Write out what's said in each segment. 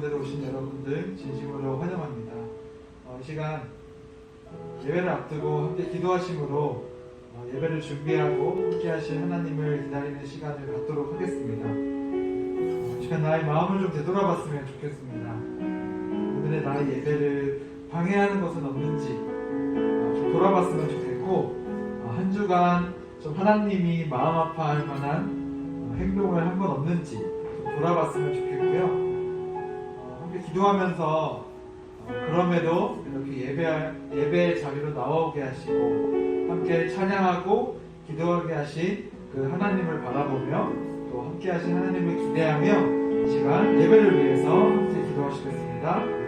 가운데로 오신 여러분들 진심으로 환영합니다. 이 시간 예배를 앞두고 함께 기도하심으로 예배를 준비하고 함께 하신 하나님을 기다리는 시간을 갖도록 하겠습니다. 이 시간 나의 마음을 좀 되돌아봤으면 좋겠습니다. 오늘의 나의 예배를 방해하는 것은 없는지 좀 돌아봤으면 좋겠고, 한 주간 좀 하나님이 마음 아파할 만한 행동을 한 건 없는지 좀 돌아봤으면 좋겠고요. 함께 기도하면서 그럼에도 이렇게 예배의 자리로 나오게 하시고 함께 찬양하고 기도하게 하신 그 하나님을 바라보며 또 함께 하신 하나님을 기대하며 이 시간 예배를 위해서 함께 기도하시겠습니다.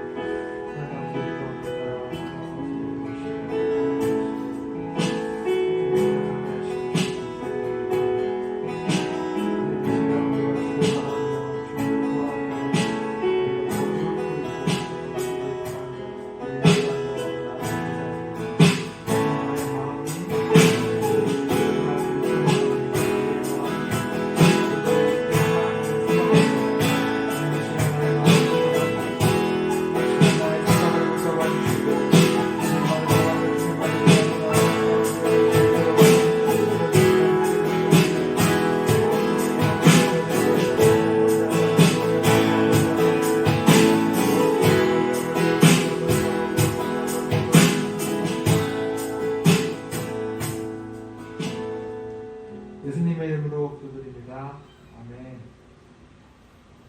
예수님의 이름으로 기도드립니다. 아멘.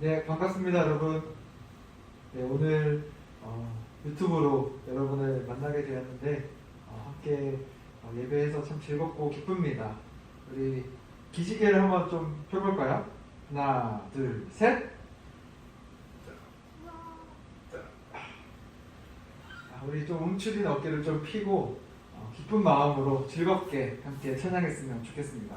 네, 반갑습니다, 여러분. 네, 오늘 유튜브로 여러분을 만나게 되었는데 함께 예배해서 참 즐겁고 기쁩니다. 우리 기지개를 한번 좀 펴볼까요? 하나, 둘, 셋. 우리 좀 움츠린 어깨를 좀 펴고 기쁜 마음으로 즐겁게 함께 찬양했으면 좋겠습니다.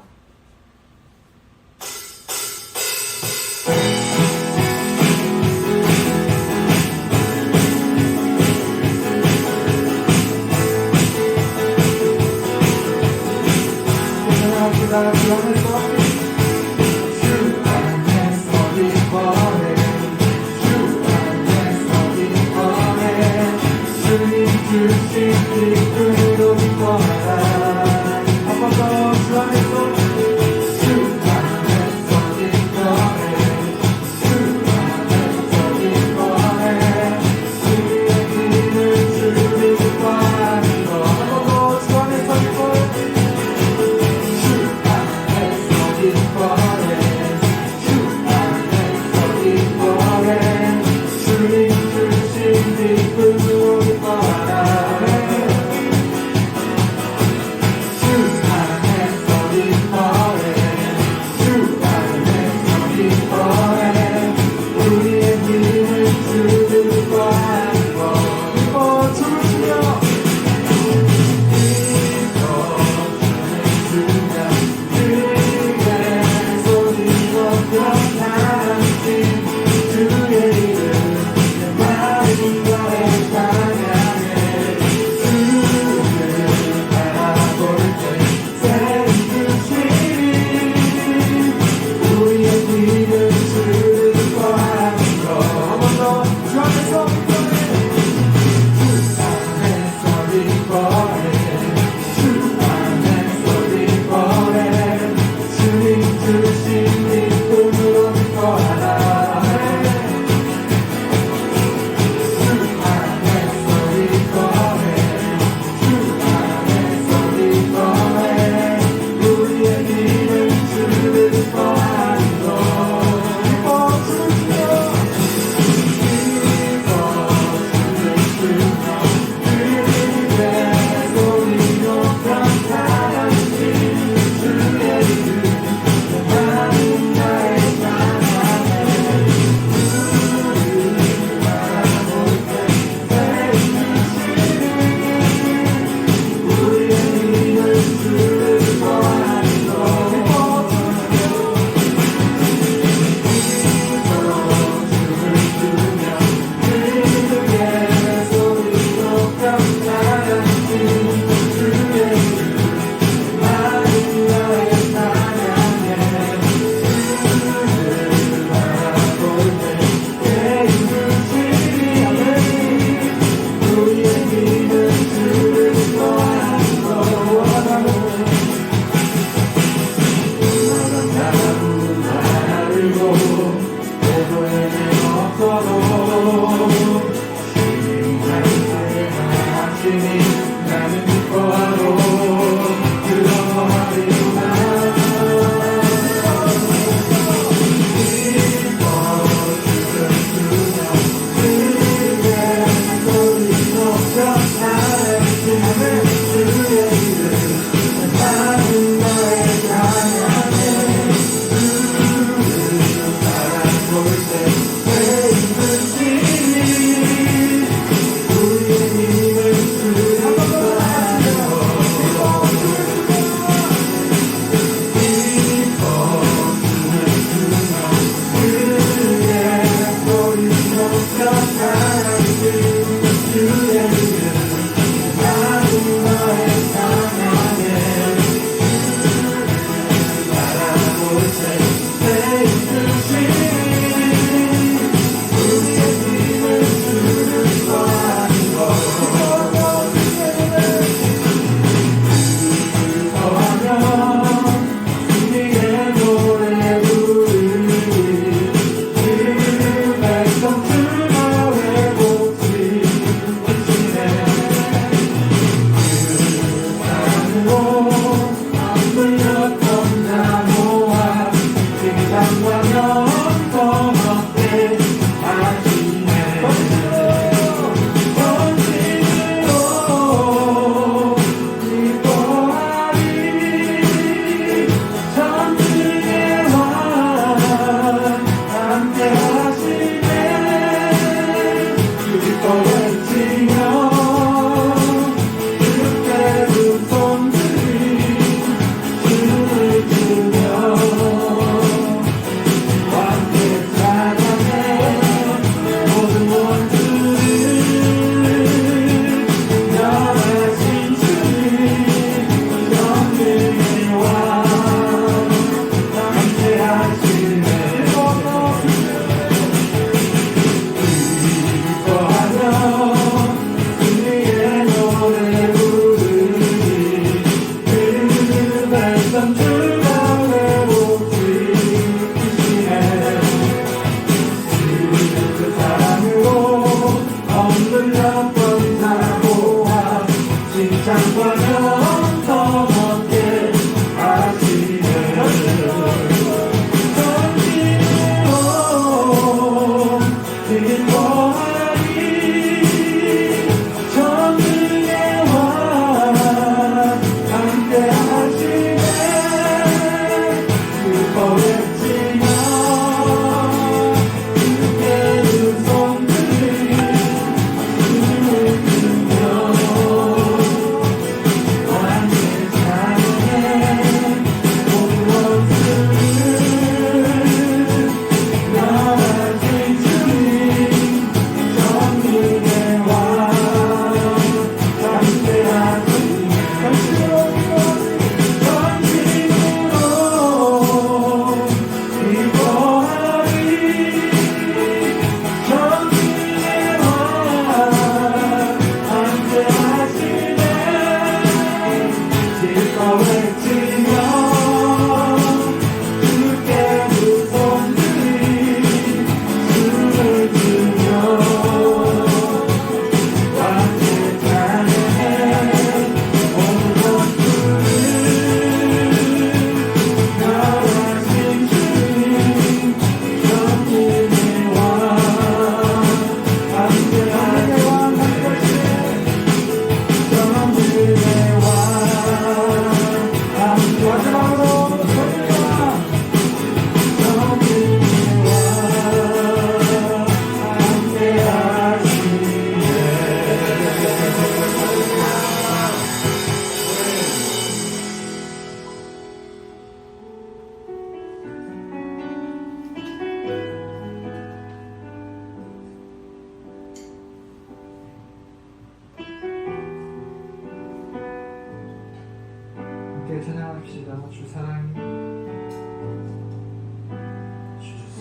함께 찬양합시다. 주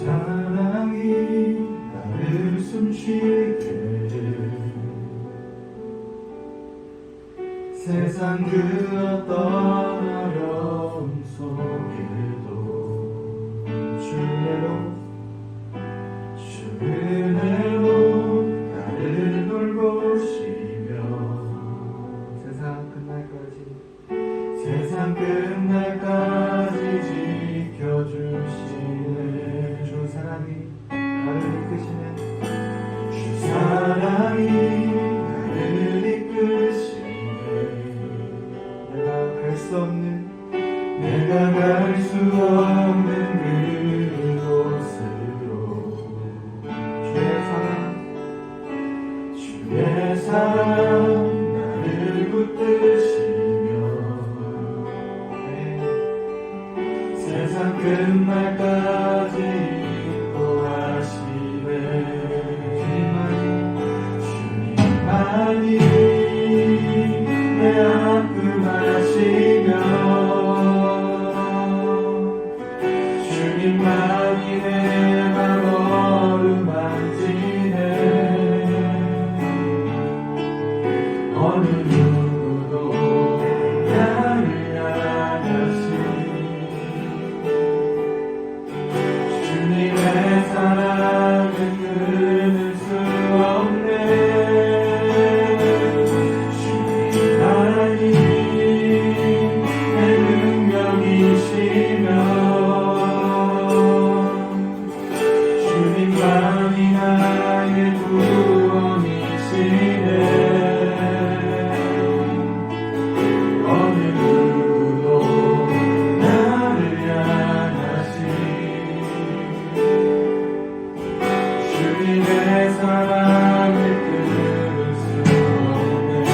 사랑이 나를 숨쉬게 해. 세상 그 어떤 어려움 속에도 주 은혜로 나를 돌보시며 세상 끝날까지 지켜주시네. 주 사랑이 나를 이끄시네. 주 사랑이 나를 이끄시네. 내가 갈 수 없는 그곳으로 주의 사랑 나를 붙드시며 세상 끝날까지 인도하시네. 주님만이 내 아픔 아시며 주님만이 내 맘 어루만지네. 어느 누구도 나를 향하시 주님의 사랑은 끊을 수 없네. 주님만이 내 능력이시며 주님만이 나의 구원이시네. 어느 누구도 나를 향하시 주님의 사랑을 끊을 수 없네.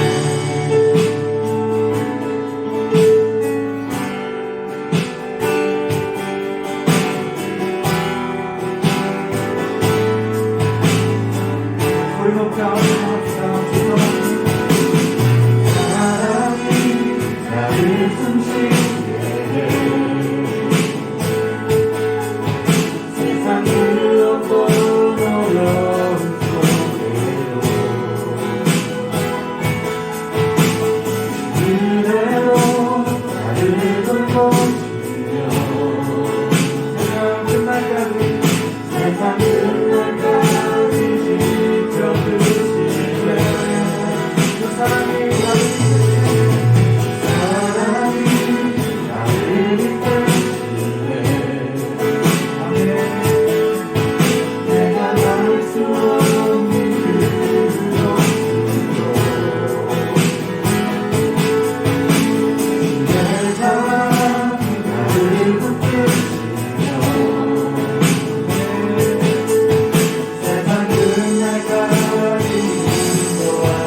소리 높게 합시다. 주 사랑이 나를 숨쉬게 해. 세상 그 어떤 어려움 속에도 그대로 나를 돌보시며 세상 끝날까지 지켜주시네. 주 사랑이 사랑이 나를 이끄시네. 내가 갈 수 없는 그곳으로 주의 사랑 나를 붙드시며 세상 끝날까지 인도하시네.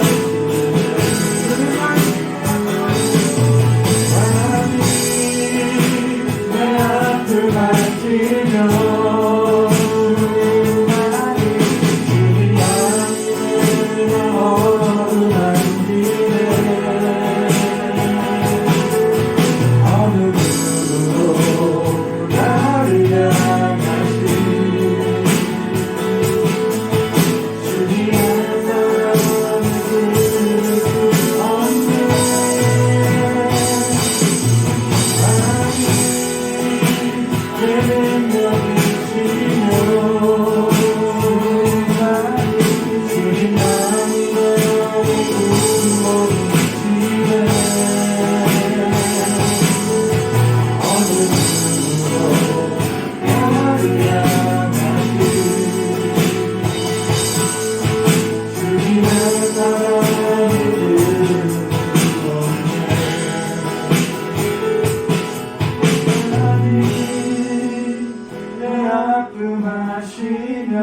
내 아픔 아시며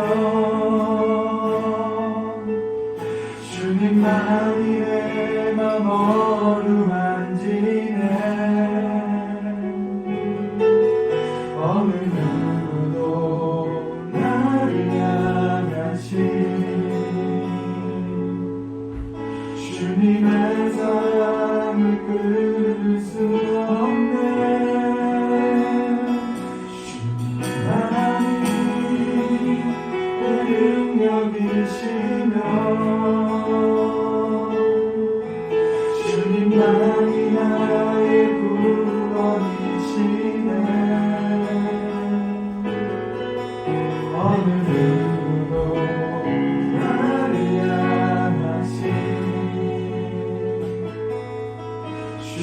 주님만이 내 맘 어루만지네. 어느 누구도 나를 향하시 주님의 사랑을 끊을 수 없네.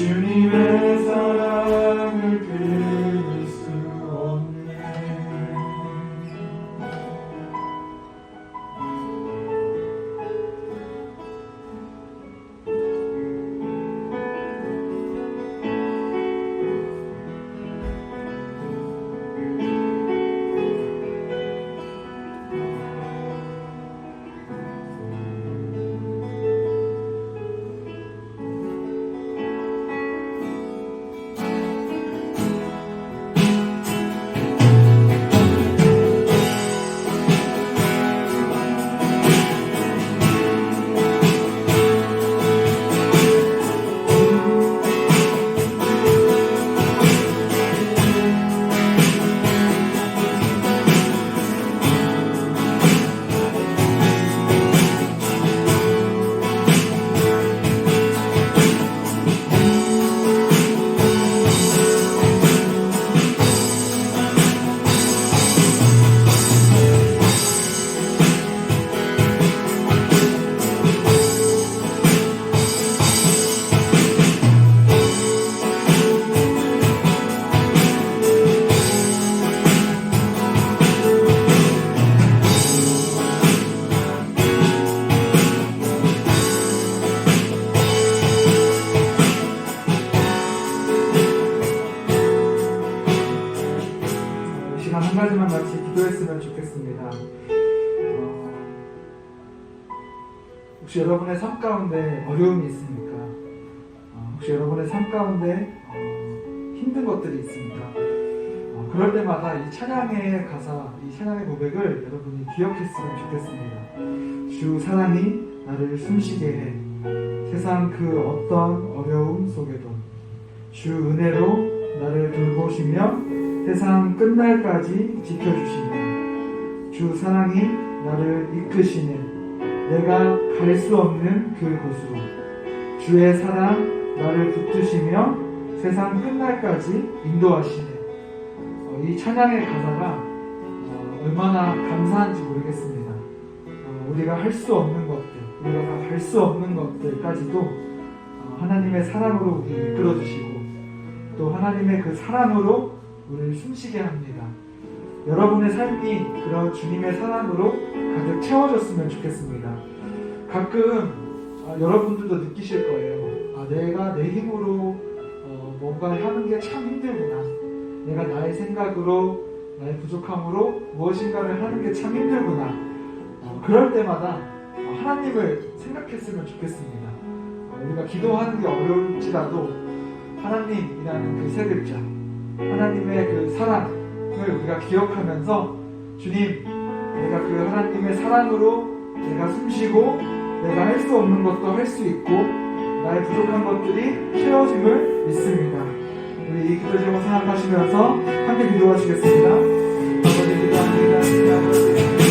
주님의 사랑을 끊을 수 없네. 시간 한 가지만 같이 기도했으면 좋겠습니다. 혹시 여러분의 삶 가운데 어려움이 있습니까? 혹시 여러분의 삶 가운데 힘든 것들이 있습니까? 그럴 때마다 이 찬양의 가사, 이 찬양의 고백을 여러분이 기억했으면 좋겠습니다. 주 사랑이 나를 숨쉬게 해 세상 그 어떤 어려움 속에도 주 은혜로 나를 돌보시며 세상 끝날까지 지켜주시며 주 사랑이 나를 이끄시는 내가 갈 수 없는 그곳으로 주의 사랑 나를 붙드시며 세상 끝날까지 인도하시네. 이 찬양의 가사가 얼마나 감사한지 모르겠습니다. 우리가 할 수 없는 것들, 우리가 다 갈 수 없는 것들까지도 하나님의 사랑으로 우리를 이끌어주시고 또 하나님의 그 사랑으로 우리를 숨쉬게 합니다. 여러분의 삶이 그런 주님의 사랑으로 가득 채워졌으면 좋겠습니다. 가끔 여러분들도 느끼실 거예요. 내가 내 힘으로 뭔가 하는 게 참 힘들구나. 내가 나의 생각으로, 나의 부족함으로 무엇인가를 하는 게 참 힘들구나. 그럴 때마다 하나님을 생각했으면 좋겠습니다. 우리가 기도하는 게 어려울지라도 하나님이라는 그 세 글자, 하나님의 그 사랑을 우리가 기억하면서 주님, 내가 그 하나님의 사랑으로 내가 숨쉬고 내가 할 수 없는 것도 할 수 있고 나의 부족한 것들이 채워짐을 믿습니다. 우리 이 기도 제목 생각하시면서 함께 기도하시겠습니다. 아버지 기도합니다.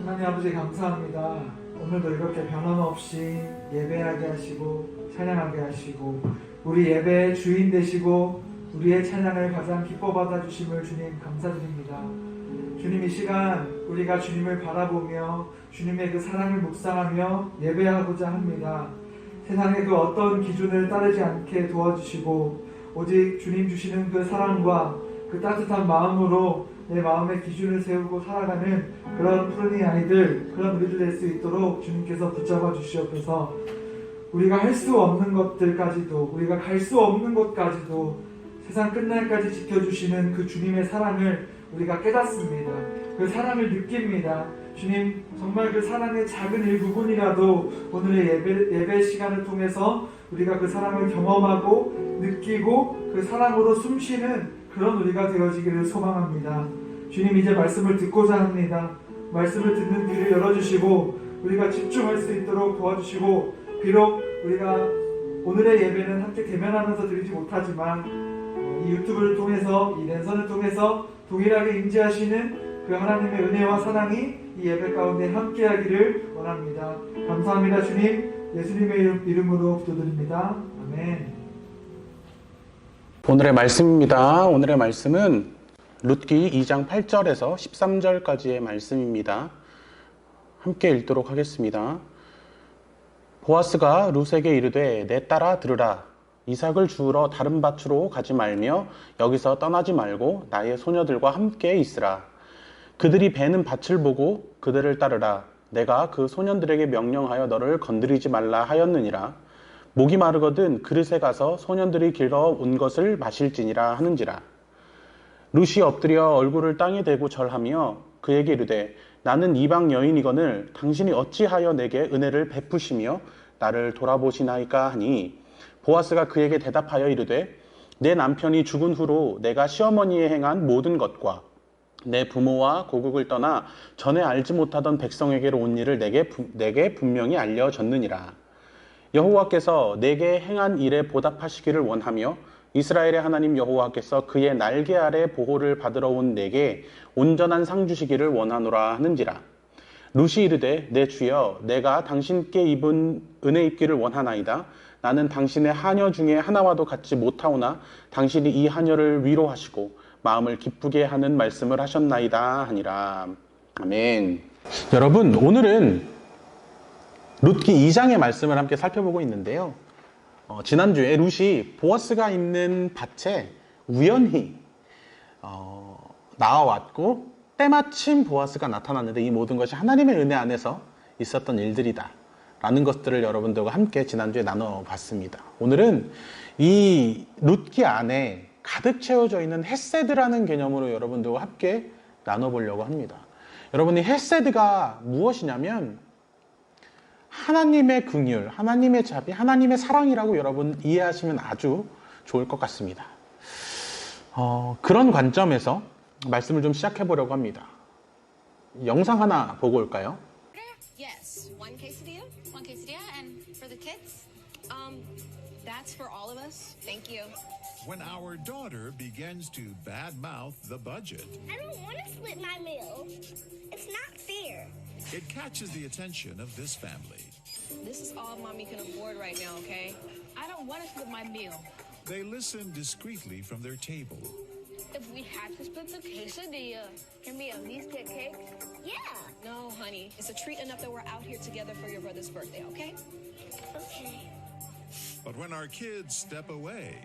하나님 아버지 감사합니다. 오늘도 이렇게 변함없이 예배하게 하시고 찬양하게 하시고 우리 예배의 주인 되시고 우리의 찬양을 가장 기뻐 받아주심을 주님 감사드립니다. 주님 이 시간 우리가 주님을 바라보며 주님의 그 사랑을 묵상하며 예배하고자 합니다. 세상의 그 어떤 기준을 따르지 않게 도와주시고 오직 주님 주시는 그 사랑과 그 따뜻한 마음으로 내 마음의 기준을 세우고 살아가는 그런 푸른이 아이들, 그런 우리들 될 수 있도록 주님께서 붙잡아 주시옵소서. 우리가 할 수 없는 것들까지도, 우리가 갈 수 없는 곳까지도 세상 끝날까지 지켜주시는 그 주님의 사랑을 우리가 깨닫습니다. 그 사랑을 느낍니다. 주님, 정말 그 사랑의 작은 일부분이라도 오늘의 예배 시간을 통해서 우리가 그 사랑을 경험하고 느끼고 그 사랑으로 숨쉬는 그런 우리가 되어지기를 소망합니다. 주님, 이제 말씀을 듣고자 합니다. 말씀을 듣는 귀를 열어주시고 우리가 집중할 수 있도록 도와주시고, 비록 우리가 오늘의 예배는 함께 대면하면서 드리지 못하지만 이 유튜브를 통해서, 이 랜선을 통해서 동일하게 임재하시는 그 하나님의 은혜와 사랑이 이 예배 가운데 함께하기를 원합니다. 감사합니다. 주님, 예수님의 이름으로 기도드립니다. 아멘. 오늘의 말씀입니다. 오늘의 말씀은 룻기 2장 8절에서 13절까지의 말씀입니다. 함께 읽도록 하겠습니다. 보아스가 룻에게 이르되 내 딸아 들으라. 이삭을 주우러 다른 밭으로 가지 말며 여기서 떠나지 말고 나의 소녀들과 함께 있으라. 그들이 베는 밭을 보고 그들을 따르라. 내가 그 소년들에게 명령하여 너를 건드리지 말라 하였느니라. 목이 마르거든 그릇에 가서 소년들이 길러 온 것을 마실지니라 하는지라. 룻이 엎드려 얼굴을 땅에 대고 절하며 그에게 이르되 나는 이방 여인이거늘 당신이 어찌하여 내게 은혜를 베푸시며 나를 돌아보시나이까 하니, 보아스가 그에게 대답하여 이르되 내 남편이 죽은 후로 내가 시어머니에 행한 모든 것과 내 부모와 고국을 떠나 전에 알지 못하던 백성에게로 온 일을 내게 분명히 알려졌느니라. 여호와께서 내게 행한 일에 보답하시기를 원하며 이스라엘의 하나님 여호와께서 그의 날개 아래 보호를 받으러 온 내게 온전한 상 주시기를 원하노라 하는지라. 룻이 이르되 내 주여, 내가 당신께 입은 은혜 입기를 원하나이다. 나는 당신의 하녀 중에 하나와도 같지 못하오나 당신이 이 하녀를 위로하시고 마음을 기쁘게 하는 말씀을 하셨나이다 하니라. 아멘. 여러분, 오늘은 룻기 2장의 말씀을 함께 살펴보고 있는데요. 지난주에 룻이 보아스가 있는 밭에 우연히 나와왔고 때마침 보아스가 나타났는데 이 모든 것이 하나님의 은혜 안에서 있었던 일들이다 라는 것들을 여러분들과 함께 지난주에 나눠봤습니다. 오늘은 이 룻기 안에 가득 채워져 있는 헤세드라는 개념으로 여러분들과 함께 나눠보려고 합니다. 여러분이 헤세드가 무엇이냐면 하나님의 긍휼, 하나님의 자비, 하나님의 사랑이라고 여러분 이해하시면 아주 좋을 것 같습니다. 그런 관점에서 말씀을 좀 시작해 보려고 합니다. 영상 하나 보고 올까요? Yes, one quesadilla. One quesadilla, and for the kids? That's for all of us. Thank you. When our daughter begins to badmouth the budget, I don't want to split my meal. It's not fair. it catches the attention of this family. This is all mommy can afford right now, okay? I don't want to split my meal. They listen discreetly from their table. If we had to split the quesadilla, can we at least get cake? Yeah. No, honey. It's a treat enough that we're out here together for your brother's birthday, okay? Okay. But when our kids step away,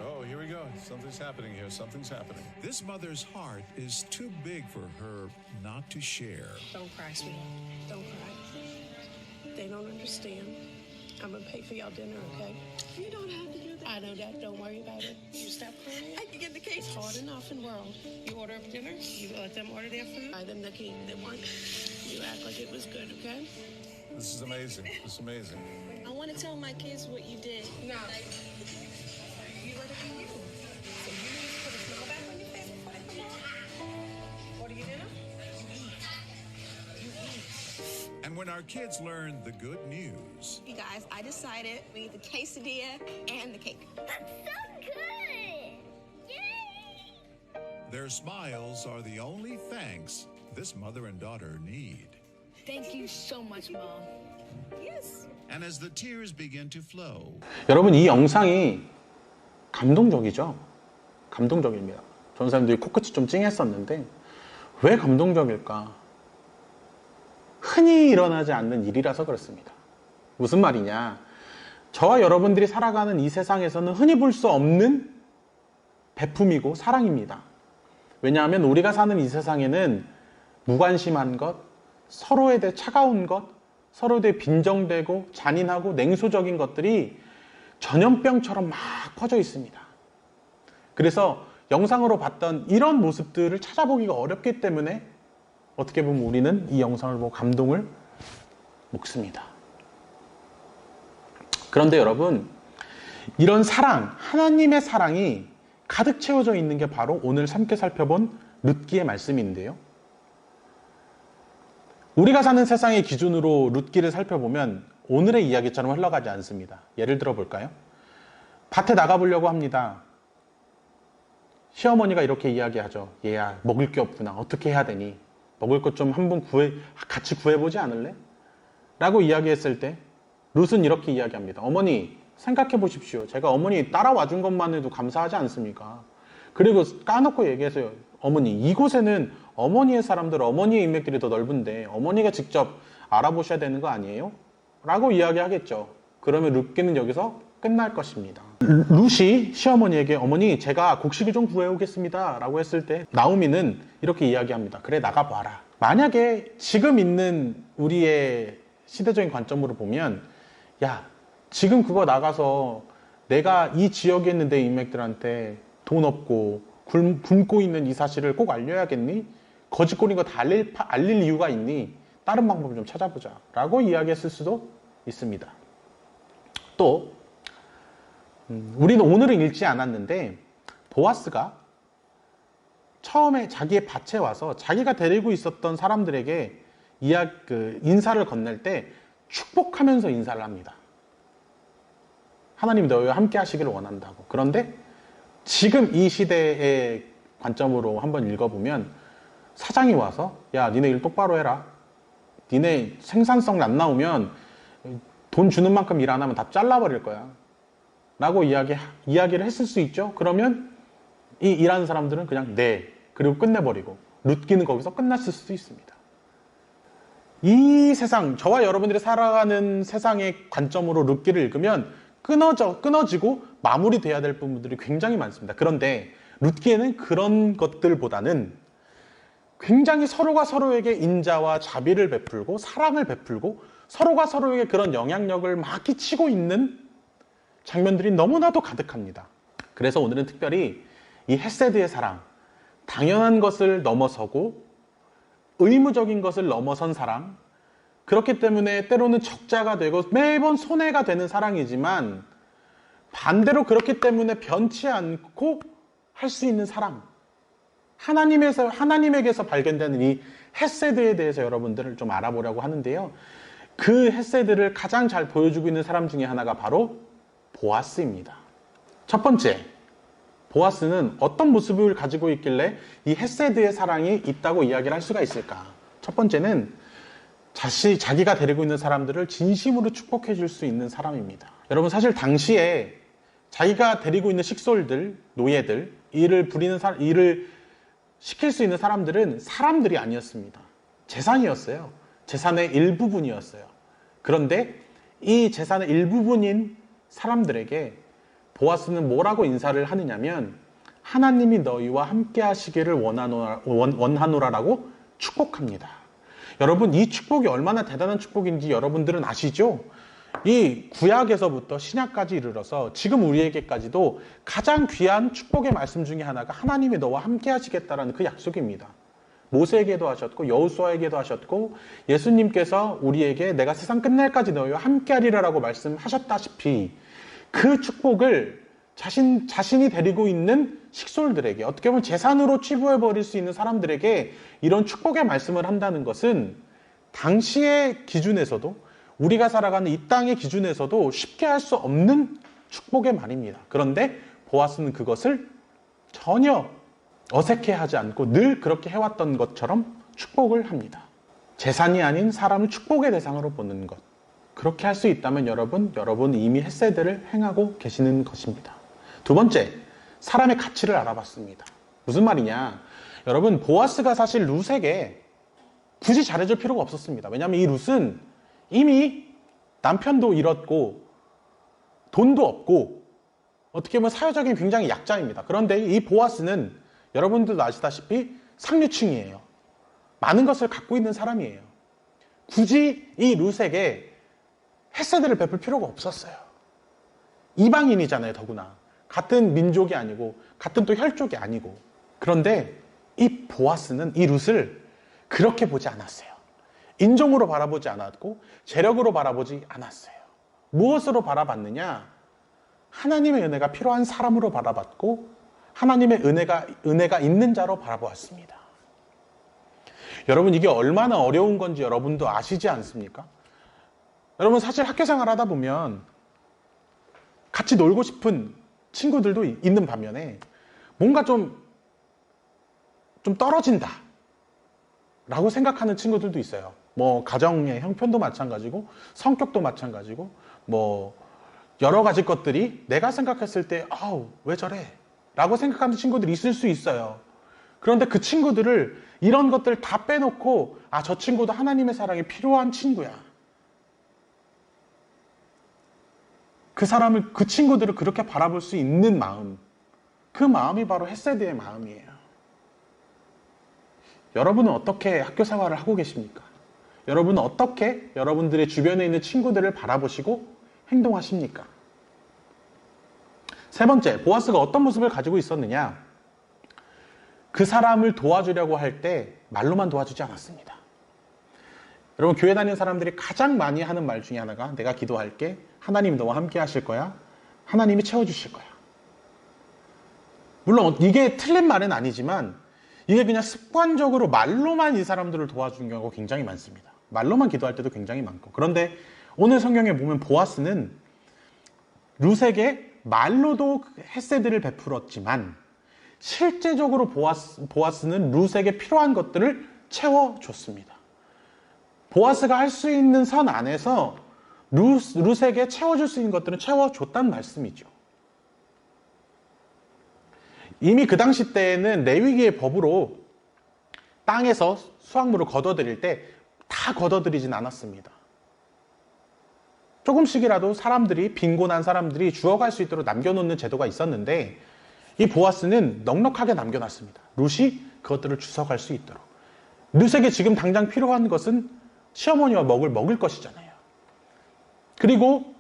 Oh, here we go. Something's happening here. Something's happening. this mother's heart is too big for her not to share. Don't cry, sweetie. Don't cry. They don't understand. I'm gonna pay for y'all dinner, okay? You don't have to do that. I know that. Don't worry about it. You stop crying. I can get the cake. It's hard enough in the world. You order up dinner. You let them order their food. Buy them the cake they want. You act like it was good, okay? This is amazing. This is amazing. I want to tell my kids what you did. No. You let it be you. So you need to put a smile back on your face before they come on. Order your dinner. And when our kids learn the good news, You guys, I decided we need the quesadilla and the cake. That's so good. Yay. their smiles are the only thanks this mother and daughter need. Thank you so much, Mom. Yes. And as the tears begin to flow, 여러분, 이 영상이 감동적이죠? 감동적입니다. 전사님들이 코끝이 좀 찡했었는데 왜 감동적일까? 흔히 일어나지 않는 일이라서 그렇습니다. 무슨 말이냐? 저와 여러분들이 살아가는 이 세상에서는 흔히 볼 수 없는 배품이고 사랑입니다. 왜냐하면 우리가 사는 이 세상에는 무관심한 것, 서로에 대해 차가운 것, 서로에 대해 빈정대고 잔인하고 냉소적인 것들이 전염병처럼 막 퍼져 있습니다. 그래서 영상으로 봤던 이런 모습들을 찾아보기가 어렵기 때문에 어떻게 보면 우리는 이 영상을 보고 감동을 먹습니다. 그런데 여러분, 이런 사랑, 하나님의 사랑이 가득 채워져 있는 게 바로 오늘 함께 살펴본 룻기의 말씀인데요. 우리가 사는 세상의 기준으로 룻기를 살펴보면 오늘의 이야기처럼 흘러가지 않습니다. 예를 들어 볼까요? 밭에 나가보려고 합니다. 시어머니가 이렇게 이야기하죠. 얘야, 먹을 게 없구나. 어떻게 해야 되니? 먹을 것 좀 한번 같이 구해보지 않을래? 라고 이야기했을 때 룻은 이렇게 이야기합니다. 어머니, 생각해 보십시오. 제가 어머니 따라와 준 것만 해도 감사하지 않습니까? 그리고 까놓고 얘기해서요. 어머니, 이곳에는 어머니의 사람들, 어머니의 인맥들이 더 넓은데 어머니가 직접 알아보셔야 되는 거 아니에요? 라고 이야기하겠죠. 그러면 룻기는 여기서 끝날 것입니다. 룻이 시어머니에게 어머니, 제가 곡식을 좀 구해오겠습니다 라고 했을 때 나오미는 이렇게 이야기합니다. 그래, 나가봐라. 만약에 지금 있는 우리의 시대적인 관점으로 보면 야, 지금 그거 나가서 내가 이 지역에 있는 내 인맥들한테 돈 없고 굶고 있는 이 사실을 꼭 알려야겠니? 거짓골인 거 다 알릴 이유가 있니? 다른 방법을 좀 찾아보자 라고 이야기했을 수도 있습니다. 또 우리는 오늘은 읽지 않았는데 보아스가 처음에 자기의 밭에 와서 자기가 데리고 있었던 사람들에게 인사를 건넬 때 축복하면서 인사를 합니다. 하나님이 너희와 함께 하시기를 원한다고. 그런데 지금 이 시대의 관점으로 한번 읽어보면 사장이 와서 야, 니네 일 똑바로 해라. 니네 생산성 안 나오면 돈 주는 만큼 일 안 하면 다 잘라버릴 거야 라고 이야기를 했을 수 있죠. 그러면 이 일하는 사람들은 그냥 네, 그리고 끝내버리고 룻기는 거기서 끝났을 수도 있습니다. 이 세상, 저와 여러분들이 살아가는 세상의 관점으로 룻기를 읽으면 끊어지고 마무리돼야 될 부분들이 굉장히 많습니다. 그런데 룻기에는 그런 것들보다는 굉장히 서로가 서로에게 인자와 자비를 베풀고 사랑을 베풀고 서로가 서로에게 그런 영향력을 막 끼치고 있는 장면들이 너무나도 가득합니다. 그래서 오늘은 특별히 이 헤세드의 사랑, 당연한 것을 넘어서고 의무적인 것을 넘어선 사랑, 그렇기 때문에 때로는 적자가 되고 매번 손해가 되는 사랑이지만 반대로 그렇기 때문에 변치 않고 할 수 있는 사랑, 하나님에게서 발견되는 이 헤세드에 대해서 여러분들을 좀 알아보려고 하는데요. 그 헤세드를 가장 잘 보여주고 있는 사람 중에 하나가 바로 보아스입니다. 첫 번째, 보아스는 어떤 모습을 가지고 있길래 이 헤세드의 사랑이 있다고 이야기를 할 수가 있을까? 첫 번째는 자기가 데리고 있는 사람들을 진심으로 축복해 줄 수 있는 사람입니다. 여러분, 사실 당시에 자기가 데리고 있는 식솔들, 노예들, 일을 시킬 수 있는 사람들은 사람들이 아니었습니다. 재산이었어요. 재산의 일부분이었어요. 그런데 이 재산의 일부분인 사람들에게 보아스는 뭐라고 인사를 하느냐면 하나님이 너희와 함께 하시기를 원하노라라고 축복합니다. 여러분, 이 축복이 얼마나 대단한 축복인지 여러분들은 아시죠? 이 구약에서부터 신약까지 이르러서 지금 우리에게까지도 가장 귀한 축복의 말씀 중에 하나가 하나님이 너와 함께 하시겠다라는 그 약속입니다. 모세에게도 하셨고 여호수아에게도 하셨고 예수님께서 우리에게 내가 세상 끝날까지 너희와 함께 하리라라고 말씀하셨다시피 그 축복을 자신이 데리고 있는 식솔들에게, 어떻게 보면 재산으로 치부해버릴 수 있는 사람들에게 이런 축복의 말씀을 한다는 것은 당시의 기준에서도, 우리가 살아가는 이 땅의 기준에서도 쉽게 할 수 없는 축복의 말입니다. 그런데 보아스는 그것을 전혀 어색해하지 않고 늘 그렇게 해왔던 것처럼 축복을 합니다. 재산이 아닌 사람을 축복의 대상으로 보는 것, 그렇게 할 수 있다면 여러분 이미 헤세드를 행하고 계시는 것입니다. 두 번째, 사람의 가치를 알아봤습니다. 무슨 말이냐? 여러분, 보아스가 사실 룻에게 굳이 잘해줄 필요가 없었습니다. 왜냐하면 이 룻은 이미 남편도 잃었고 돈도 없고 어떻게 보면 사회적인 굉장히 약자입니다. 그런데 이 보아스는 여러분들도 아시다시피 상류층이에요. 많은 것을 갖고 있는 사람이에요. 굳이 이 룻에게 헤세드를 베풀 필요가 없었어요. 이방인이잖아요, 더구나. 같은 민족이 아니고 같은 또 혈족이 아니고. 그런데 이 보아스는 이 룻을 그렇게 보지 않았어요. 인종으로 바라보지 않았고 재력으로 바라보지 않았어요. 무엇으로 바라봤느냐? 하나님의 은혜가 필요한 사람으로 바라봤고 하나님의 은혜가 있는 자로 바라보았습니다. 여러분, 이게 얼마나 어려운 건지 여러분도 아시지 않습니까? 여러분, 사실 학교 생활 하다 보면 같이 놀고 싶은 친구들도 있는 반면에 뭔가 좀 떨어진다 라고 생각하는 친구들도 있어요. 뭐 가정의 형편도 마찬가지고 성격도 마찬가지고 뭐 여러 가지 것들이 내가 생각했을 때 아우 왜 저래 라고 생각하는 친구들이 있을 수 있어요. 그런데 그 친구들을 이런 것들 다 빼놓고 저 친구도 하나님의 사랑이 필요한 친구야. 그 친구들을 그렇게 바라볼 수 있는 마음, 그 마음이 바로 헤세드의 마음이에요. 여러분은 어떻게 학교 생활을 하고 계십니까? 여러분은 어떻게 여러분들의 주변에 있는 친구들을 바라보시고 행동하십니까? 세 번째, 보아스가 어떤 모습을 가지고 있었느냐? 그 사람을 도와주려고 할 때 말로만 도와주지 않았습니다. 여러분, 교회 다니는 사람들이 가장 많이 하는 말 중에 하나가 내가 기도할게, 하나님이 너와 함께 하실 거야, 하나님이 채워주실 거야. 물론 이게 틀린 말은 아니지만 이게 그냥 습관적으로 말로만 이 사람들을 도와주는 경우가 굉장히 많습니다. 말로만 기도할 때도 굉장히 많고. 그런데 오늘 성경에 보면 보아스는 룻에게 말로도 헤세드를 베풀었지만 실제적으로 보아스는 룻에게 필요한 것들을 채워줬습니다. 보아스가 할 수 있는 선 안에서 룻에게 채워줄 수 있는 것들은 채워줬다는 말씀이죠. 이미 그 당시 때에는 레위기의 법으로 땅에서 수확물을 걷어들일 때 다 걷어들이진 않았습니다. 조금씩이라도 빈곤한 사람들이 주워갈 수 있도록 남겨놓는 제도가 있었는데 이 보아스는 넉넉하게 남겨놨습니다. 룻이 그것들을 주워갈 수 있도록. 룻에게 지금 당장 필요한 것은 시어머니와 먹을 것이잖아요. 그리고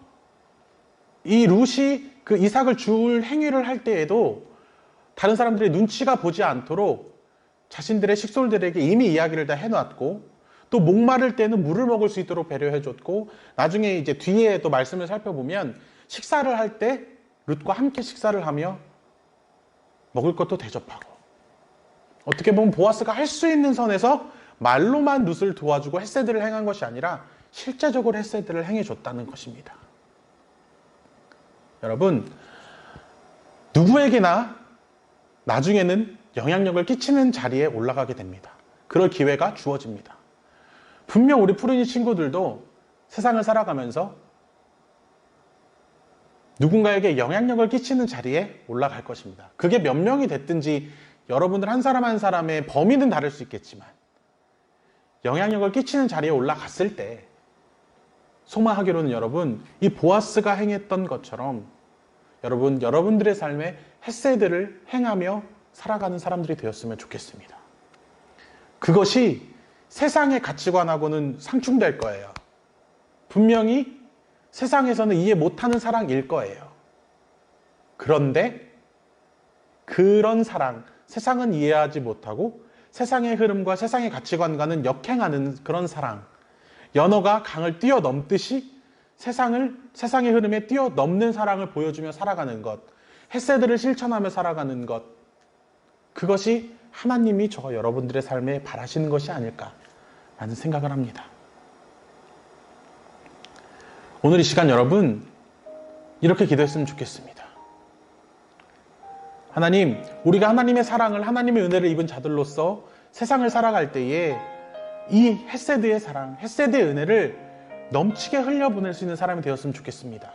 이 룻이 그 이삭을 줄 행위를 할 때에도 다른 사람들의 눈치가 보지 않도록 자신들의 식솔들에게 이미 이야기를 다 해놨고 또 목마를 때는 물을 먹을 수 있도록 배려해줬고 나중에 이제 뒤에 또 말씀을 살펴보면 식사를 할 때 룻과 함께 식사를 하며 먹을 것도 대접하고 어떻게 보면 보아스가 할 수 있는 선에서 말로만 룻을 도와주고 헤세드를 행한 것이 아니라 실제적으로 헤세드를 행해줬다는 것입니다. 여러분, 누구에게나 나중에는 영향력을 끼치는 자리에 올라가게 됩니다. 그럴 기회가 주어집니다. 분명 우리 푸른이 친구들도 세상을 살아가면서 누군가에게 영향력을 끼치는 자리에 올라갈 것입니다. 그게 몇 명이 됐든지 여러분들 한 사람 한 사람의 범위는 다를 수 있겠지만 영향력을 끼치는 자리에 올라갔을 때 소망하기로는 여러분, 이 보아스가 행했던 것처럼 여러분들의 삶에 헤세드를 행하며 살아가는 사람들이 되었으면 좋겠습니다. 그것이 세상의 가치관하고는 상충될 거예요. 분명히 세상에서는 이해 못하는 사랑일 거예요. 그런데 그런 사랑, 세상은 이해하지 못하고 세상의 흐름과 세상의 가치관과는 역행하는 그런 사랑, 연어가 강을 뛰어넘듯이 세상의 흐름에 뛰어넘는 사랑을 보여주며 살아가는 것, 헤세드를 실천하며 살아가는 것, 그것이 하나님이 저와 여러분들의 삶에 바라시는 것이 아닐까라는 생각을 합니다. 오늘 이 시간 여러분, 이렇게 기도했으면 좋겠습니다. 하나님, 우리가 하나님의 사랑을, 하나님의 은혜를 입은 자들로서 세상을 살아갈 때에 이 헤세드의 사랑, 헤세드의 은혜를 넘치게 흘려보낼 수 있는 사람이 되었으면 좋겠습니다.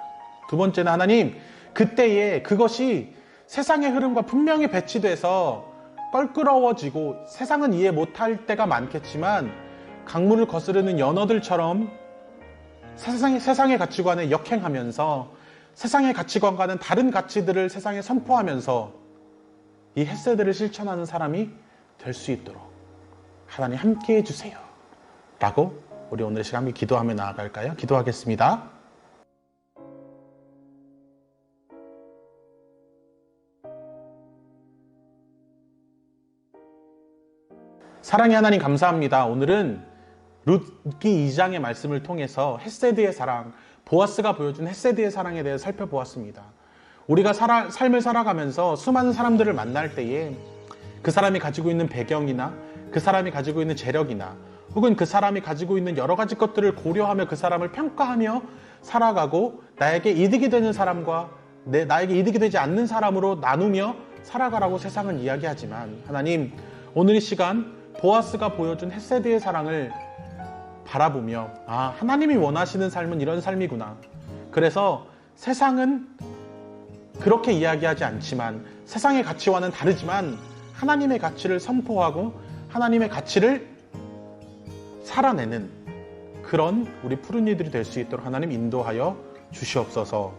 두 번째는 하나님, 그때에 그것이 세상의 흐름과 분명히 배치돼서 껄끄러워지고 세상은 이해 못할 때가 많겠지만 강물을 거스르는 연어들처럼 세상의 가치관에 역행하면서 세상의 가치관과는 다른 가치들을 세상에 선포하면서 이 헤세드를 실천하는 사람이 될 수 있도록 하나님 함께 해주세요 라고 우리 오늘 시간 함께 기도하며 나아갈까요? 기도하겠습니다. 사랑의 하나님 감사합니다. 오늘은 룻기 2장의 말씀을 통해서 헤세드의 사랑, 보아스가 보여준 헤세드의 사랑에 대해 살펴보았습니다. 우리가 삶을 살아가면서 수많은 사람들을 만날 때에 그 사람이 가지고 있는 배경이나 그 사람이 가지고 있는 재력이나 혹은 그 사람이 가지고 있는 여러 가지 것들을 고려하며 그 사람을 평가하며 살아가고 나에게 이득이 되는 사람과 나에게 이득이 되지 않는 사람으로 나누며 살아가라고 세상은 이야기하지만 하나님, 오늘 이 시간 보아스가 보여준 헤세드의 사랑을 바라보며 하나님이 원하시는 삶은 이런 삶이구나. 그래서 세상은 그렇게 이야기하지 않지만 세상의 가치와는 다르지만 하나님의 가치를 선포하고 하나님의 가치를 살아내는 그런 우리 푸른 이들이 될 수 있도록 하나님 인도하여 주시옵소서.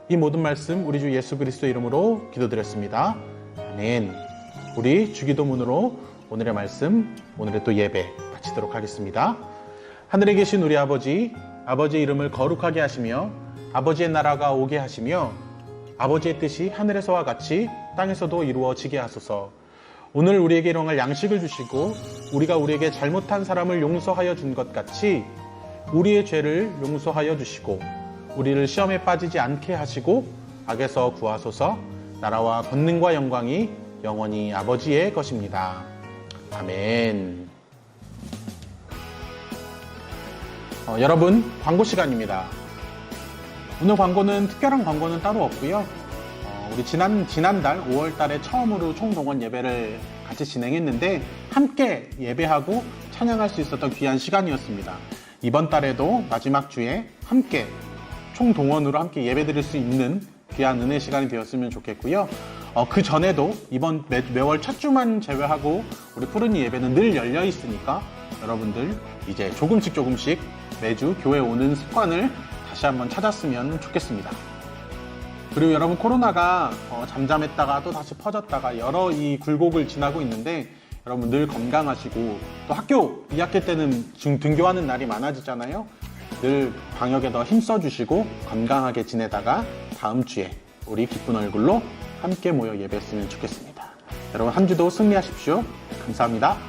이 모든 말씀 우리 주 예수 그리스도 이름으로 기도드렸습니다. 아멘. 우리 주기도문으로 오늘의 말씀, 오늘의 또 예배 마치도록 하겠습니다. 하늘에 계신 우리 아버지, 아버지의 이름을 거룩하게 하시며 아버지의 나라가 오게 하시며 아버지의 뜻이 하늘에서와 같이 땅에서도 이루어지게 하소서. 오늘 우리에게 일용할 양식을 주시고 우리가 우리에게 잘못한 사람을 용서하여 준 것 같이 우리의 죄를 용서하여 주시고 우리를 시험에 빠지지 않게 하시고 악에서 구하소서. 나라와 권능과 영광이 영원히 아버지의 것입니다. 아멘. 여러분, 광고 시간입니다. 오늘 광고는 특별한 광고는 따로 없고요. 우리 지난달 5월 달에 처음으로 총동원 예배를 같이 진행했는데 함께 예배하고 찬양할 수 있었던 귀한 시간이었습니다. 이번 달에도 마지막 주에 함께 총동원으로 함께 예배드릴 수 있는 귀한 은혜 시간이 되었으면 좋겠고요. 그 전에도 이번 매월 첫 주만 제외하고 우리 푸른 이 예배는 늘 열려 있으니까 여러분들 이제 조금씩 매주 교회 오는 습관을 다시 한번 찾았으면 좋겠습니다. 그리고 여러분, 코로나가 잠잠했다가 또 다시 퍼졌다가 여러 이 굴곡을 지나고 있는데 여러분 늘 건강하시고 또 학교 2학기 때는 등교하는 날이 많아지잖아요. 늘 방역에 더 힘써주시고 건강하게 지내다가 다음 주에 우리 기쁜 얼굴로 함께 모여 예배했으면 좋겠습니다. 여러분 한 주도 승리하십시오. 감사합니다.